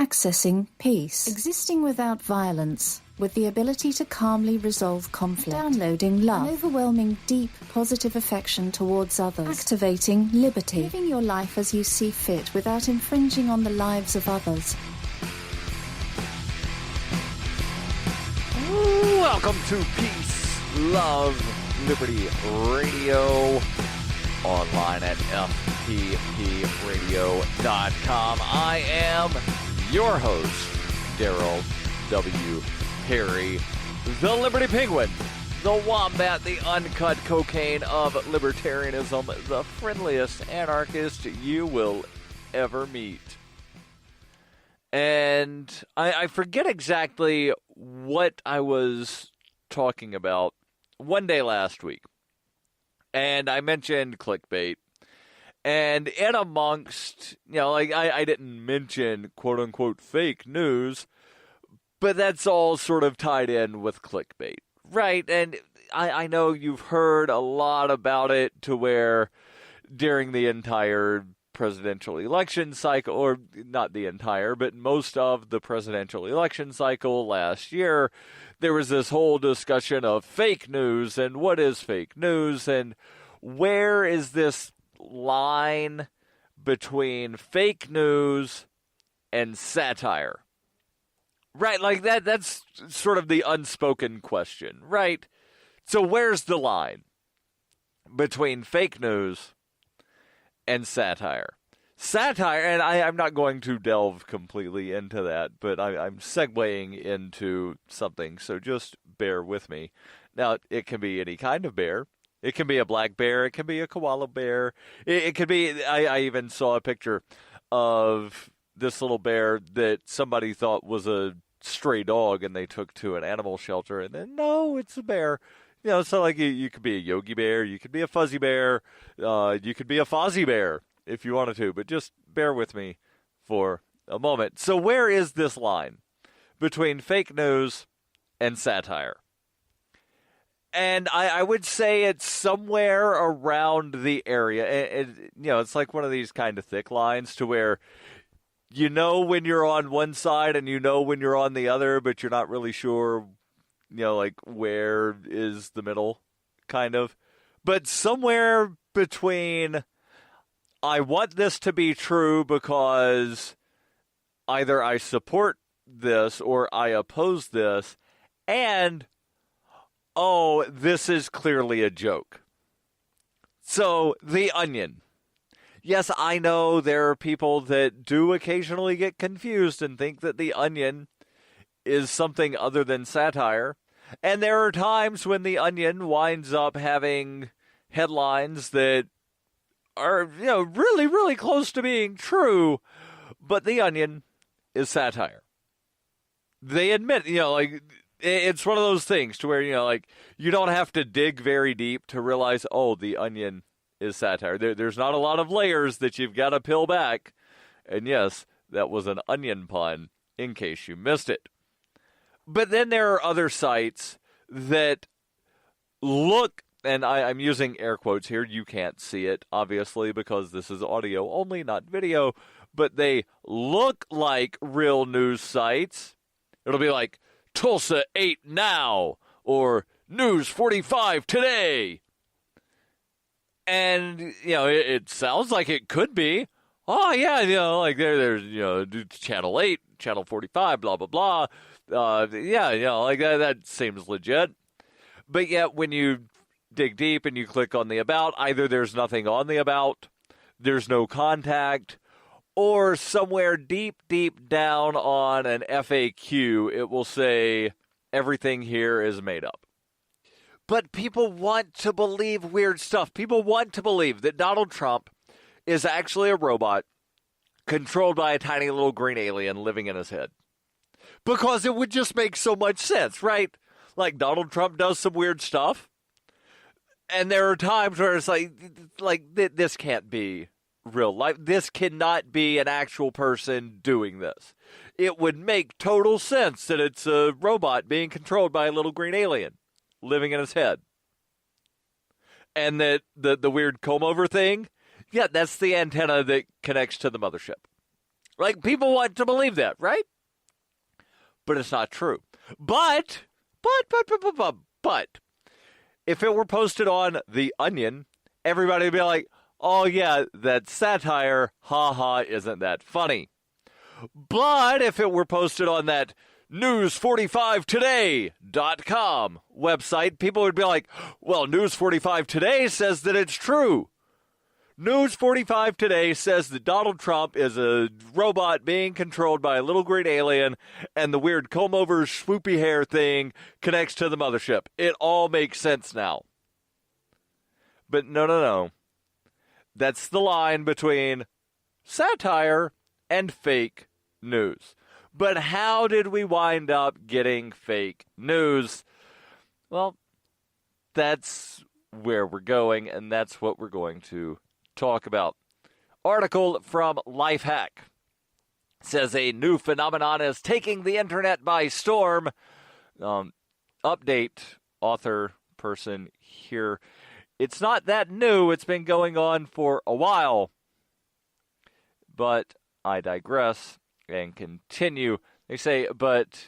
Accessing peace. Existing without violence, with the ability to calmly resolve conflict. Downloading love. An overwhelming, deep, positive affection towards others. Activating liberty. Living your life as you see fit without infringing on the lives of others. Welcome to Peace, Love, Liberty Radio. Online at fppradio.com. I am your host, Darryl W. Perry, the Liberty Penguin, the Wombat, the uncut cocaine of libertarianism, the friendliest anarchist you will ever meet. And I forget exactly what I was talking about one day last week. And I mentioned clickbait. And in amongst, I didn't mention quote-unquote fake news, but that's all sort of tied in with clickbait, right? And I know you've heard a lot about it to where during the entire presidential election cycle, or not the entire, but most of the presidential election cycle last year, there was this whole discussion of fake news and what is fake news and where is this line between fake news and satire. Right, like that's sort of the unspoken question, right? So where's the line between fake news and satire? Satire, and I'm not going to delve completely into that, but I'm segueing into something, so just bear with me. Now, it can be any kind of bear. It can be a black bear. It can be a koala bear. It could be, I even saw a picture of this little bear that somebody thought was a stray dog and they took to an animal shelter, and then, no, it's a bear. So like you could be a Yogi Bear, you could be a Fuzzy Bear, you could be a Fozzie Bear if you wanted to, but just bear with me for a moment. So where is this line between fake news and satire? And I would say it's somewhere around the area. It's like one of these kind of thick lines to where you know when you're on one side and you know when you're on the other, but you're not really sure, like where is the middle, kind of. But somewhere between I want this to be true because either I support this or I oppose this, and oh, this is clearly a joke. So, The Onion. Yes, I know there are people that do occasionally get confused and think that The Onion is something other than satire. And there are times when The Onion winds up having headlines that are, really, really close to being true. But The Onion is satire. They admit, it's one of those things to where, you don't have to dig very deep to realize, oh, The Onion is satire. There's not a lot of layers that you've got to peel back. And yes, that was an onion pun, in case you missed it. But then there are other sites that look, and I'm using air quotes here. You can't see it, obviously, because this is audio only, not video. But they look like real news sites. It'll be like, Tulsa 8 now, or News 45 today. And, it sounds like it could be. Oh, yeah, there's, Channel 8, Channel 45, blah, blah, blah. That seems legit. But yet, when you dig deep and you click on the About, either there's nothing on the About, there's no contact, or somewhere deep, deep down on an FAQ, it will say, everything here is made up. But people want to believe weird stuff. People want to believe that Donald Trump is actually a robot controlled by a tiny little green alien living in his head. Because it would just make so much sense, right? Like, Donald Trump does some weird stuff. And there are times where it's like this can't be real life. This cannot be an actual person doing this. It would make total sense that it's a robot being controlled by a little green alien living in his head. And that the weird comb over thing, yeah, that's the antenna that connects to the mothership. Like, people want to believe that, right? But it's not true. But, if it were posted on The Onion, everybody would be like, oh yeah, that's satire, ha, isn't that funny? But if it were posted on that News45Today.com website, people would be like, well, News45 Today says that it's true. News45 Today says that Donald Trump is a robot being controlled by a little green alien, and the weird comb-over swoopy hair thing connects to the mothership. It all makes sense now. But no. That's the line between satire and fake news. But how did we wind up getting fake news? Well, that's where we're going, and that's what we're going to talk about. Article from Lifehack says a new phenomenon is taking the internet by storm. Update, author, person here. It's not that new. It's been going on for a while. But I digress and continue. They say, but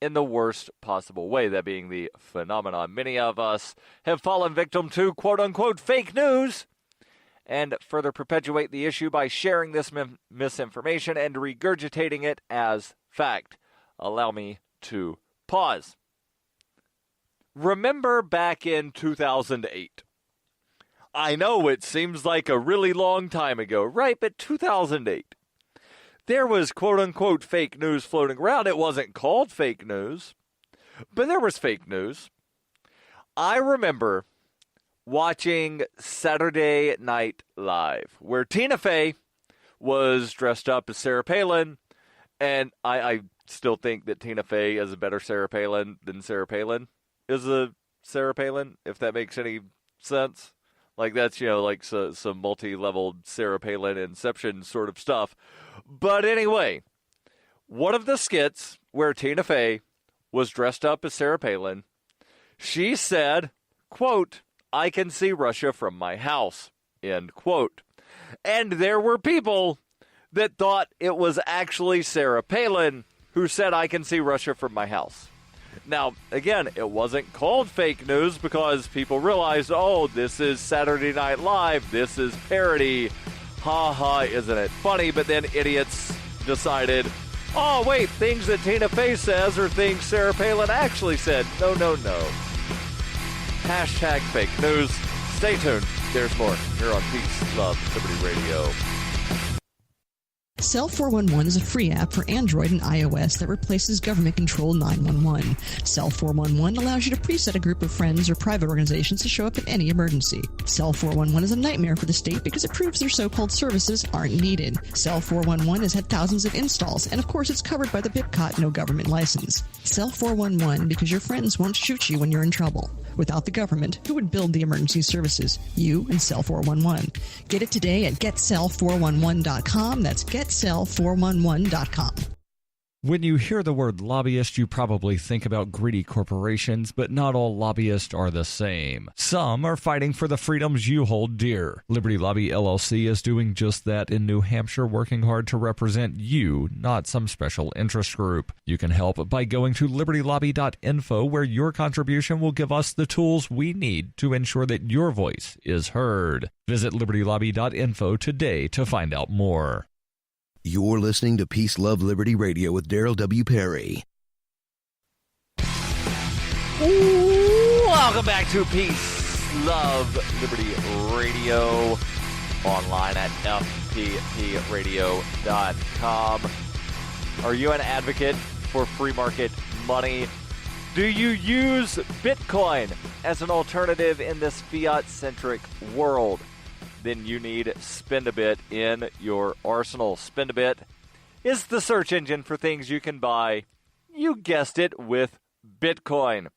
in the worst possible way, that being the phenomenon. Many of us have fallen victim to quote-unquote fake news and further perpetuate the issue by sharing this misinformation and regurgitating it as fact. Allow me to pause. Remember back in 2008. I know it seems like a really long time ago, right? But 2008. There was quote-unquote fake news floating around. It wasn't called fake news, but there was fake news. I remember watching Saturday Night Live, where Tina Fey was dressed up as Sarah Palin, and I still think that Tina Fey is a better Sarah Palin than Sarah Palin is a Sarah Palin, if that makes any sense. Like, that's, like some multi-level Sarah Palin Inception sort of stuff. But anyway, one of the skits where Tina Fey was dressed up as Sarah Palin, she said, quote, I can see Russia from my house, end quote. And there were people that thought it was actually Sarah Palin who said, I can see Russia from my house. Now, again, it wasn't called fake news because people realized, oh, this is Saturday Night Live, this is parody, ha, isn't it funny? But then idiots decided, oh, wait, things that Tina Fey says are things Sarah Palin actually said. No. Hashtag fake news. Stay tuned. There's more here on Peace, Love, Liberty Radio. Cell 411 is a free app for Android and iOS that replaces government-controlled 911. Cell 411 allows you to preset a group of friends or private organizations to show up in any emergency. Cell 411 is a nightmare for the state because it proves their so-called services aren't needed. Cell 411 has had thousands of installs, and of course it's covered by the BIPCOT no government license. Cell 411 because your friends won't shoot you when you're in trouble. Without the government, who would build the emergency services? You and Cell 411. Get it today at getcell411.com. That's getcell411.com. When you hear the word lobbyist, you probably think about greedy corporations, but not all lobbyists are the same. Some are fighting for the freedoms you hold dear. Liberty Lobby LLC is doing just that in New Hampshire, working hard to represent you, not some special interest group. You can help by going to libertylobby.info, where your contribution will give us the tools we need to ensure that your voice is heard. Visit libertylobby.info today to find out more. You're listening to Peace, Love, Liberty Radio with Darryl W. Perry. Welcome back to Peace, Love, Liberty Radio, online at fppradio.com. Are you an advocate for free market money? Do you use Bitcoin as an alternative in this fiat-centric world? Then you need Spend-A-Bit in your arsenal. Spend-A-Bit is the search engine for things you can buy, you guessed it, with Bitcoin.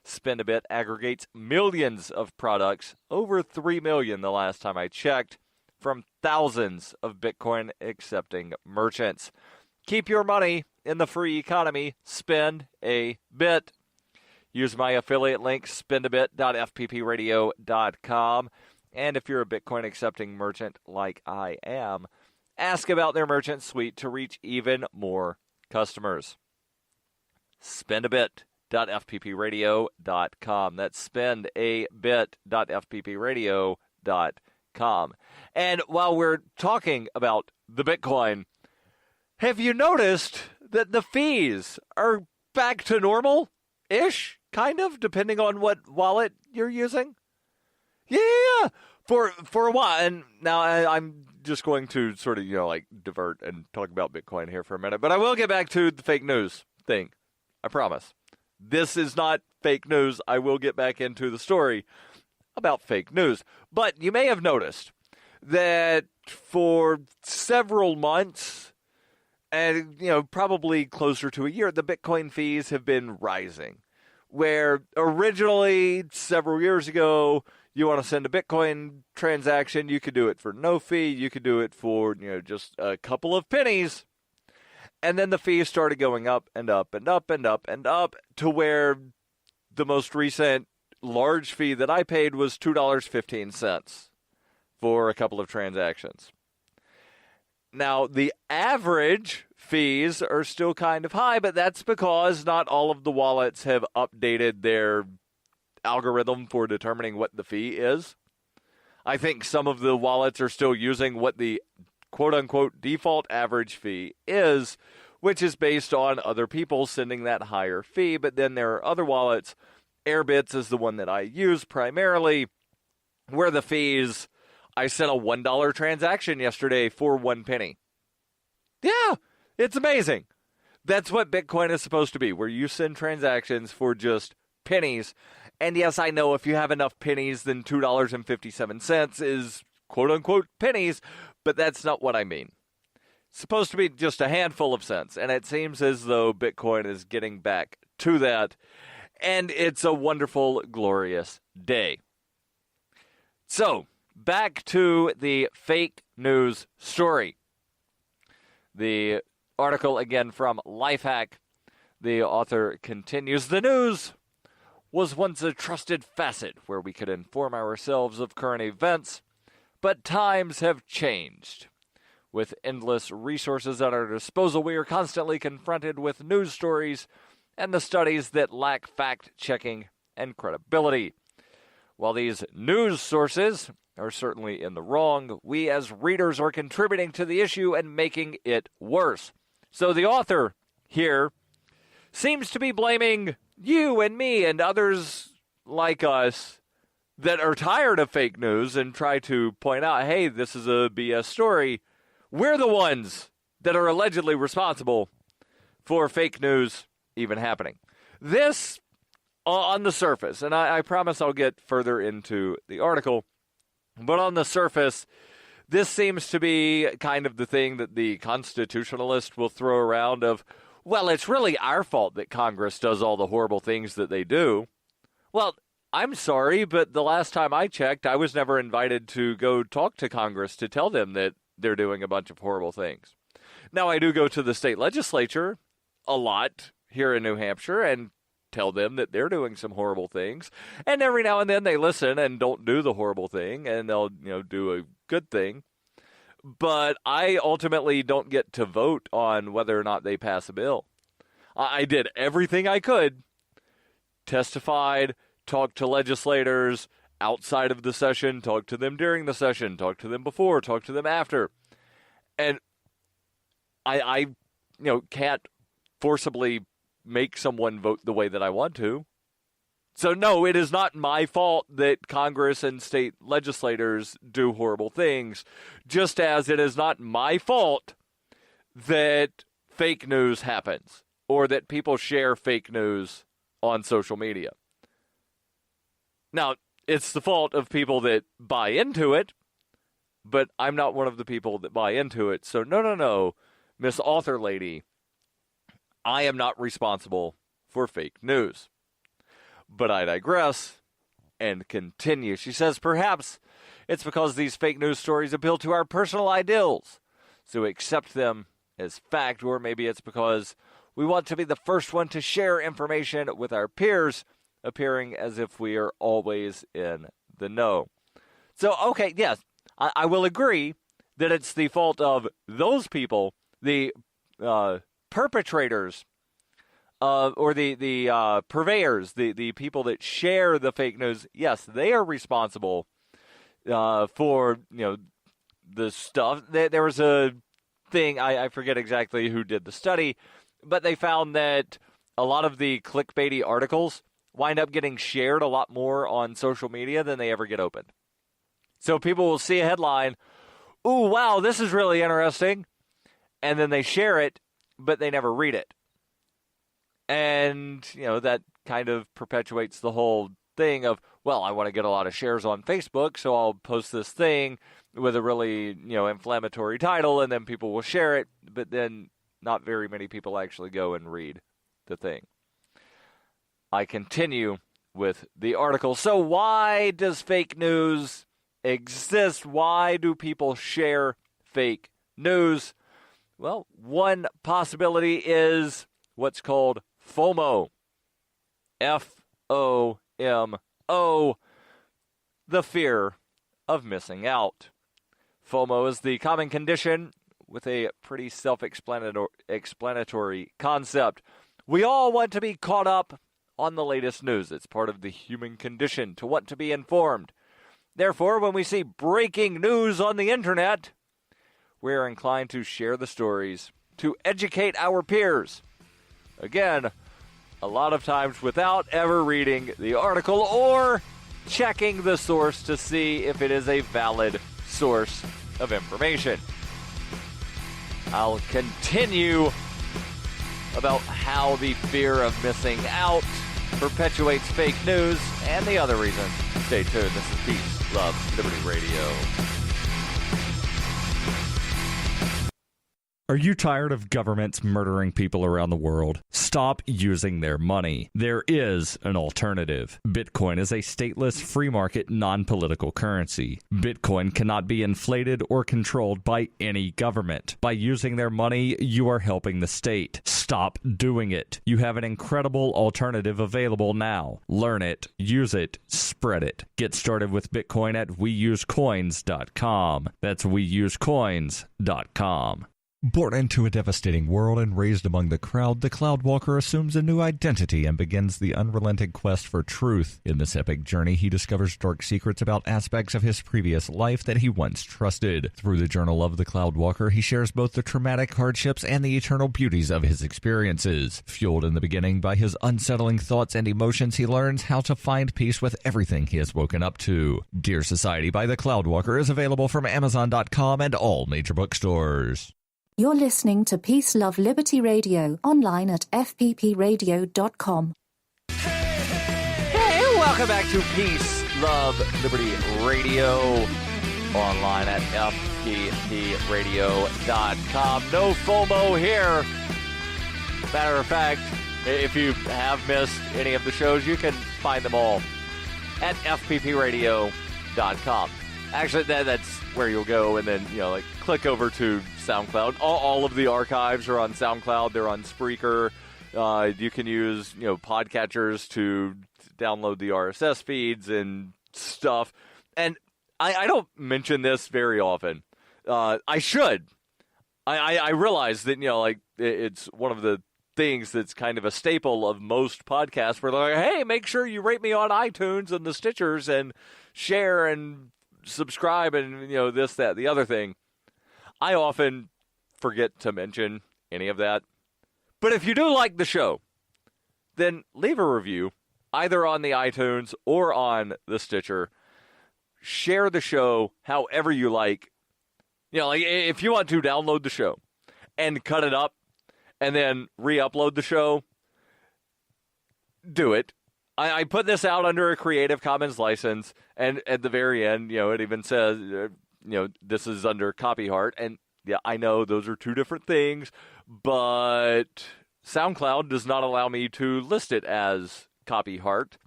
Spend-A-Bit aggregates millions of products, over 3 million the last time I checked, from thousands of Bitcoin accepting merchants. Keep your money in the free economy. Spend-A-Bit. Use my affiliate link, spendabit.fppradio.com. And if you're a Bitcoin accepting merchant like I am, ask about their merchant suite to reach even more customers. spendabit.fppradio.com. That's spendabit.fppradio.com. And while we're talking about the Bitcoin, have you noticed that the fees are back to normal-ish, kind of, depending on what wallet you're using? Yeah, for a while. And now I'm just going to sort of, divert and talk about Bitcoin here for a minute. But I will get back to the fake news thing. I promise. This is not fake news. I will get back into the story about fake news. But you may have noticed that for several months, and probably closer to a year, the Bitcoin fees have been rising. Where originally, several years ago, you want to send a Bitcoin transaction, you could do it for no fee, you could do it for just a couple of pennies. And then the fees started going up and up and up and up and up to where the most recent large fee that I paid was $2.15 for a couple of transactions. Now, the average fees are still kind of high, but that's because not all of the wallets have updated their algorithm for determining what the fee is. I think some of the wallets are still using what the quote-unquote default average fee is, which is based on other people sending that higher fee. But then there are other wallets. Airbits is the one that I use primarily, where the fees, I sent a $1 transaction yesterday for 1 penny. Yeah, it's amazing. That's what Bitcoin is supposed to be, where you send transactions for just pennies. And yes, I know if you have enough pennies, then $2.57 is quote-unquote pennies, but that's not what I mean. It's supposed to be just a handful of cents, and it seems as though Bitcoin is getting back to that, and it's a wonderful, glorious day. So, back to the fake news story. The article, again, from Lifehack. The author continues, the news was once a trusted facet where we could inform ourselves of current events, but times have changed. With endless resources at our disposal, we are constantly confronted with news stories and the studies that lack fact-checking and credibility. While these news sources are certainly in the wrong, we as readers are contributing to the issue and making it worse. So the author here seems to be blaming you and me and others like us that are tired of fake news and try to point out, hey, this is a BS story. We're the ones that are allegedly responsible for fake news even happening. This, on the surface, and I promise I'll get further into the article, but on the surface, this seems to be kind of the thing that the constitutionalist will throw around of, well, it's really our fault that Congress does all the horrible things that they do. Well, I'm sorry, but the last time I checked, I was never invited to go talk to Congress to tell them that they're doing a bunch of horrible things. Now, I do go to the state legislature a lot here in New Hampshire and tell them that they're doing some horrible things. And every now and then they listen and don't do the horrible thing, and they'll, do a good thing. But I ultimately don't get to vote on whether or not they pass a bill. I did everything I could, testified, talked to legislators outside of the session, talked to them during the session, talked to them before, talked to them after. And I can't forcibly make someone vote the way that I want to. So no, it is not my fault that Congress and state legislators do horrible things, just as it is not my fault that fake news happens or that people share fake news on social media. Now, it's the fault of people that buy into it, but I'm not one of the people that buy into it. So no, Miss Author Lady, I am not responsible for fake news. But I digress and continue. She says, perhaps it's because these fake news stories appeal to our personal ideals, so we accept them as fact, or maybe it's because we want to be the first one to share information with our peers, appearing as if we are always in the know. So, okay, yes, I will agree that it's the fault of those people, the perpetrators, or the purveyors, the people that share the fake news. Yes, they are responsible for the stuff. There was a thing, I forget exactly who did the study, but they found that a lot of the clickbaity articles wind up getting shared a lot more on social media than they ever get opened. So people will see a headline, ooh, wow, this is really interesting, and then they share it, but they never read it. And, that kind of perpetuates the whole thing of, well, I want to get a lot of shares on Facebook, so I'll post this thing with a really, inflammatory title, and then people will share it, but then not very many people actually go and read the thing. I continue with the article. So why does fake news exist? Why do people share fake news? Well, one possibility is what's called FOMO. FOMO. The fear of missing out. FOMO is the common condition with a pretty self-explanatory concept. We all want to be caught up on the latest news. It's part of the human condition to want to be informed. Therefore, when we see breaking news on the internet, we are inclined to share the stories, to educate our peers. Again, a lot of times without ever reading the article or checking the source to see if it is a valid source of information. I'll continue about how the fear of missing out perpetuates fake news and the other reasons. Stay tuned. This is Peace, Love, Liberty Radio. Are you tired of governments murdering people around the world? Stop using their money. There is an alternative. Bitcoin is a stateless, free market, non-political currency. Bitcoin cannot be inflated or controlled by any government. By using their money, you are helping the state. Stop doing it. You have an incredible alternative available now. Learn it, use it, spread it. Get started with Bitcoin at weusecoins.com. That's weusecoins.com. Born into a devastating world and raised among the crowd, the Cloudwalker assumes a new identity and begins the unrelenting quest for truth. In this epic journey, he discovers dark secrets about aspects of his previous life that he once trusted. Through the Journal of the Cloudwalker, he shares both the traumatic hardships and the eternal beauties of his experiences. Fueled in the beginning by his unsettling thoughts and emotions, he learns how to find peace with everything he has woken up to. Dear Society by the Cloudwalker is available from Amazon.com and all major bookstores. You're listening to Peace, Love, Liberty Radio, online at fppradio.com. Hey, welcome back to Peace, Love, Liberty Radio, online at fppradio.com. No FOMO here. Matter of fact, if you have missed any of the shows, you can find them all at fppradio.com. Actually, that's where you'll go and then, click over to SoundCloud. All of the archives are on SoundCloud. They're on Spreaker. You can use, podcatchers to download the RSS feeds and stuff. And I don't mention this very often. I should. I realize that, it's one of the things that's kind of a staple of most podcasts where they're like, hey, make sure you rate me on iTunes and the Stitchers and share and subscribe and, this, that, the other thing. I often forget to mention any of that. But if you do like the show, then leave a review either on the iTunes or on the Stitcher. Share the show however you like. If you want to download the show and cut it up and then re-upload the show, do it. I put this out under a Creative Commons license, and at the very end, it even says, this is under copy heart. And yeah, I know those are two different things, but SoundCloud does not allow me to list it as copy heart.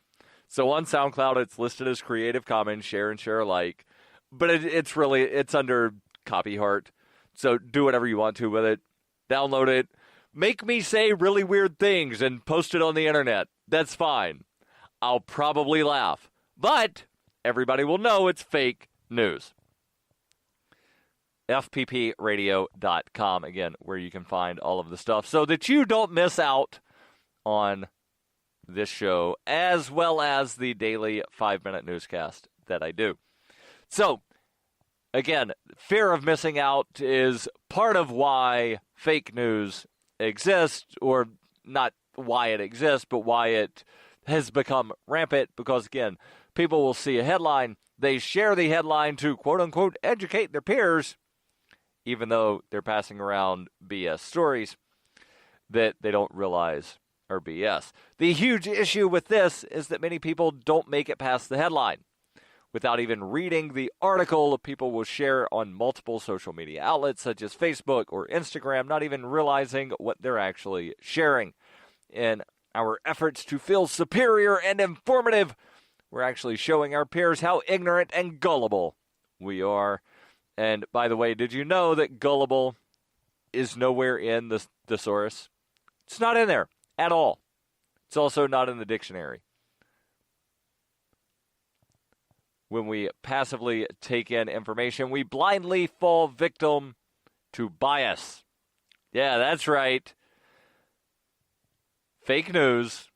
So on SoundCloud, it's listed as Creative Commons, share and share alike, but it's under copy heart. So do whatever you want to with it. Download it. Make me say really weird things and post it on the internet. That's fine. I'll probably laugh, but everybody will know it's fake news. fppradio.com, again, where you can find all of the stuff so that you don't miss out on this show, as well as the daily 5-minute newscast that I do. So, again, fear of missing out is part of why fake news exists, or not why it exists, but why it has become rampant, because, again, people will see a headline, they share the headline to, quote-unquote, educate their peers, even though they're passing around BS stories that they don't realize are BS. The huge issue with this is that many people don't make it past the headline. Without even reading the article, people will share on multiple social media outlets such as Facebook or Instagram, not even realizing what they're actually sharing. In our efforts to feel superior and informative, we're actually showing our peers how ignorant and gullible we are. And by the way, did you know that gullible is nowhere in the thesaurus? It's not in there at all. It's also not in the dictionary. When we passively take in information, we blindly fall victim to bias. Yeah, that's right. Fake news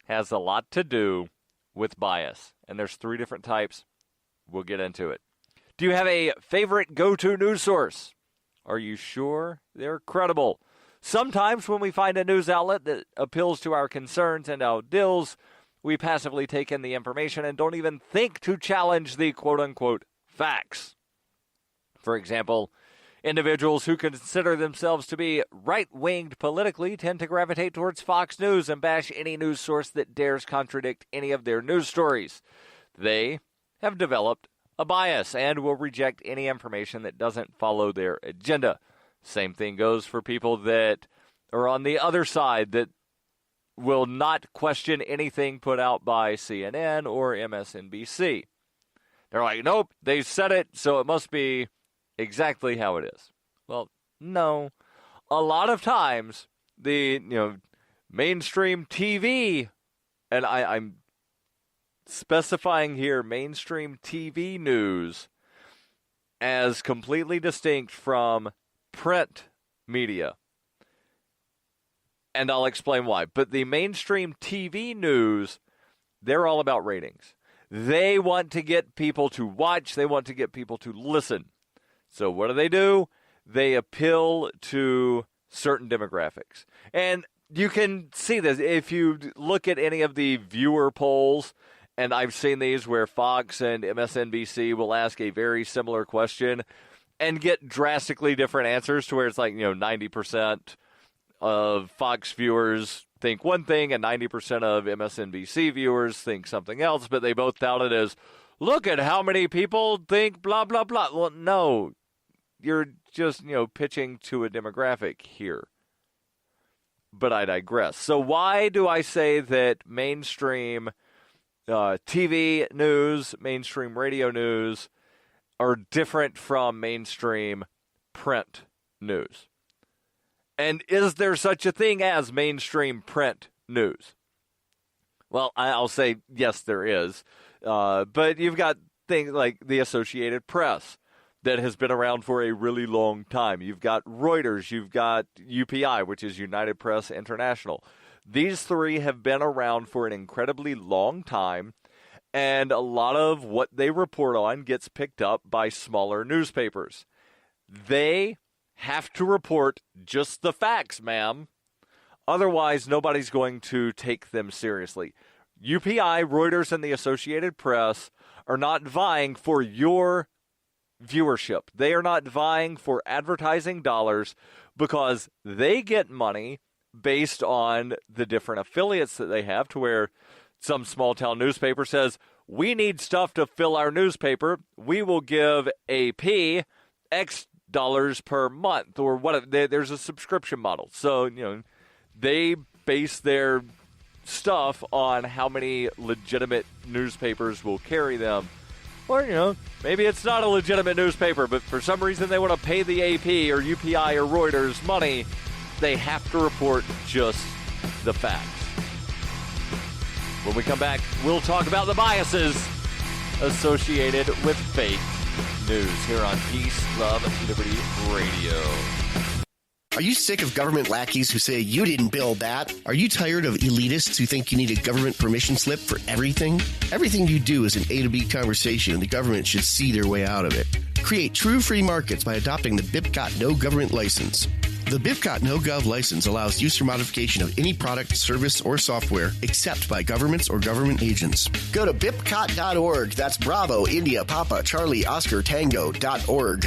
has a lot to do with bias. And there's 3 different types. We'll get into it. Do you have a favorite go-to news source? Are you sure they're credible? Sometimes when we find a news outlet that appeals to our concerns and our deals, we passively take in the information and don't even think to challenge the quote-unquote facts. For example, individuals who consider themselves to be right-winged politically tend to gravitate towards Fox News and bash any news source that dares contradict any of their news stories. They have developed a bias and will reject any information that doesn't follow their agenda. Same thing goes for people that are on the other side that will not question anything put out by CNN or MSNBC. They're like, nope, they said it, so it must be exactly how it is. Well, no. A lot of times, the mainstream TV, and I'm specifying here mainstream TV news as completely distinct from print media. And I'll explain why. But the mainstream TV news, they're all about ratings. They want to get people to watch. They want to get people to listen. So what do? They appeal to certain demographics. And you can see this if you look at any of the viewer polls, and I've seen these where Fox and MSNBC will ask a very similar question and get drastically different answers, to where it's like, 90% of Fox viewers think one thing and 90% of MSNBC viewers think something else, but they both tout it as, look at how many people think blah, blah, blah. Well, no, you're just, pitching to a demographic here. But I digress. So why do I say that mainstream TV news, mainstream radio news are different from mainstream print news? And is there such a thing as mainstream print news? Well, I'll say yes, there is. But you've got things like the Associated Press that has been around for a really long time. You've got Reuters. You've got UPI, which is United Press International. These 3 have been around for an incredibly long time, and a lot of what they report on gets picked up by smaller newspapers. They have to report just the facts, ma'am. Otherwise, nobody's going to take them seriously. UPI, Reuters, and the Associated Press are not vying for your viewership. They are not vying for advertising dollars, because they get money based on the different affiliates that they have, to where some small town newspaper says, we need stuff to fill our newspaper. We will give AP X dollars per month, or what. There's a subscription model. So, they base their stuff on how many legitimate newspapers will carry them. Or, maybe it's not a legitimate newspaper, but for some reason they want to pay the AP or UPI or Reuters money. They have to report just the facts. When we come back, we'll talk about the biases associated with fake news here on Peace, Love, Liberty Radio. Are you sick of government lackeys who say you didn't build that? Are you tired of elitists who think you need a government permission slip for everything? Everything you do is an A to B conversation, and the government should see their way out of it. Create true free markets by adopting the BIPCOT No Government License. The BIPCOT No Gov license allows use or modification of any product, service, or software except by governments or government agents. Go to BIPCOT.org. That's Bravo, India, Papa, Charlie, Oscar, Tango.org.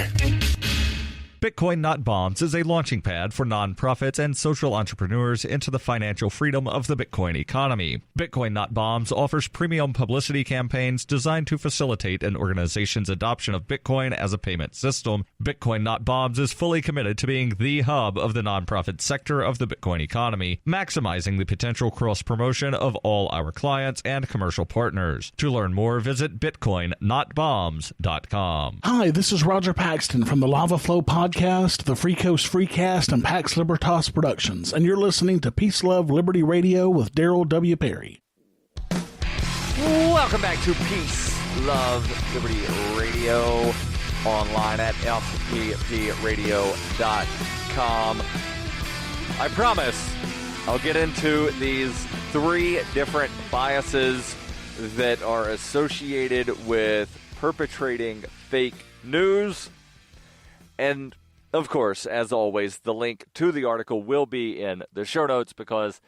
Bitcoin Not Bombs is a launching pad for nonprofits and social entrepreneurs into the financial freedom of the Bitcoin economy. Bitcoin Not Bombs offers premium publicity campaigns designed to facilitate an organization's adoption of Bitcoin as a payment system. Bitcoin Not Bombs is fully committed to being the hub of the nonprofit sector of the Bitcoin economy, maximizing the potential cross-promotion of all our clients and commercial partners. To learn more, visit bitcoinnotbombs.com. Hi, this is Roger Paxton from the Lava Flow Podcast, the Free Coast Freecast, and Pax Libertas Productions, and you're listening to Peace, Love, Liberty Radio with Darryl W. Perry. Welcome back to Peace, Love, Liberty Radio, online at fppradio.com. I promise I'll get into these 3 different biases that are associated with perpetrating fake news. And, of course, as always, the link to the article will be in the show notes because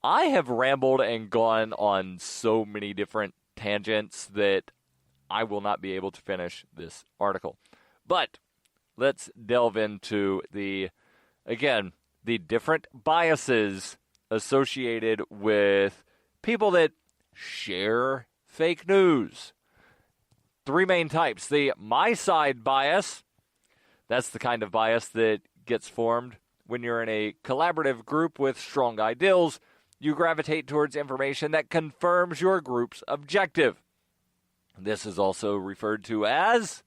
I have rambled and gone on so many different tangents that I will not be able to finish this article. But let's delve into the different biases associated with people that share fake news. 3 main types. The my side bias. That's the kind of bias that gets formed when you're in a collaborative group with strong ideals. You gravitate towards information that confirms your group's objective. This is also referred to as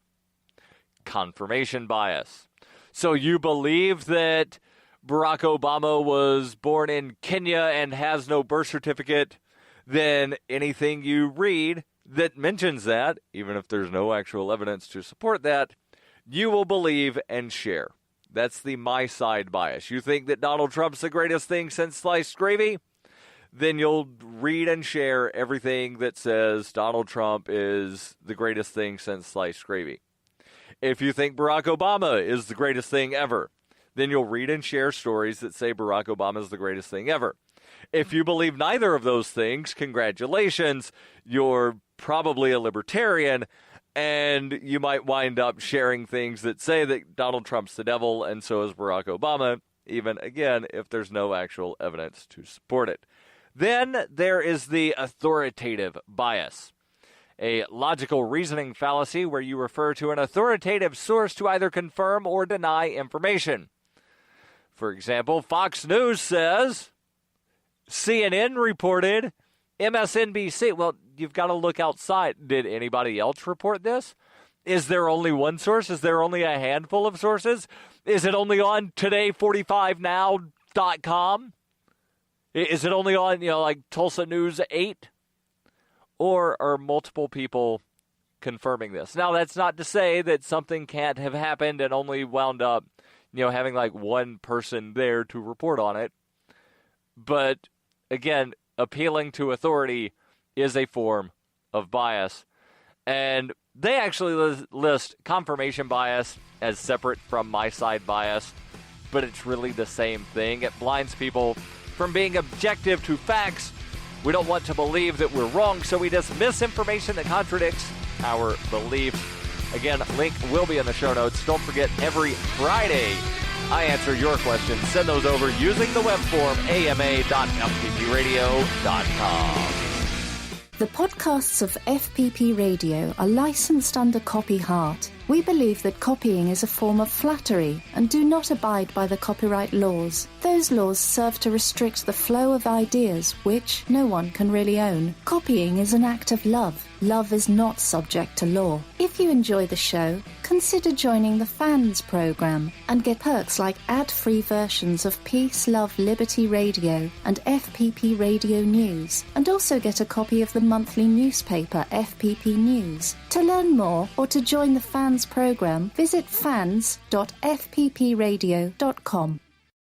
confirmation bias. So you believe that Barack Obama was born in Kenya and has no birth certificate, then anything you read that mentions that, even if there's no actual evidence to support that, you will believe and share. That's the my side bias. You think that Donald Trump's the greatest thing since sliced gravy? Then you'll read and share everything that says Donald Trump is the greatest thing since sliced gravy. If you think Barack Obama is the greatest thing ever, then you'll read and share stories that say Barack Obama is the greatest thing ever. If you believe neither of those things, congratulations, you're probably a libertarian, and you might wind up sharing things that say that Donald Trump's the devil and so is Barack Obama, even, again, if there's no actual evidence to support it. Then there is the authoritative bias, a logical reasoning fallacy where you refer to an authoritative source to either confirm or deny information. For example, Fox News says, CNN reported, MSNBC, well, you've got to look outside. Did anybody else report this? Is there only one source? Is there only a handful of sources? Is it only on today45now.com? Is it only on, like Tulsa News 8? Or are multiple people confirming this? Now, that's not to say that something can't have happened and only wound up, having like one person there to report on it. But, again, appealing to authority is a form of bias. And they actually list confirmation bias as separate from my side bias, but it's really the same thing. It blinds people from being objective to facts. We don't want to believe that we're wrong, so we dismiss information that contradicts our beliefs. Again, link will be in the show notes. Don't forget, every Friday, I answer your questions. Send those over using the web form ama.fppradio.com. The podcasts of FPP Radio are licensed under Copy Heart. We believe that copying is a form of flattery and do not abide by the copyright laws. Those laws serve to restrict the flow of ideas which no one can really own. Copying is an act of love. love is not subject to law. If you enjoy the show, consider joining the Fans program and get perks like ad-free versions of Peace, Love, Liberty Radio and FPP Radio News, and also get a copy of the monthly newspaper FPP News. To learn more or to join the Fans program, visit fans.fppradio.com.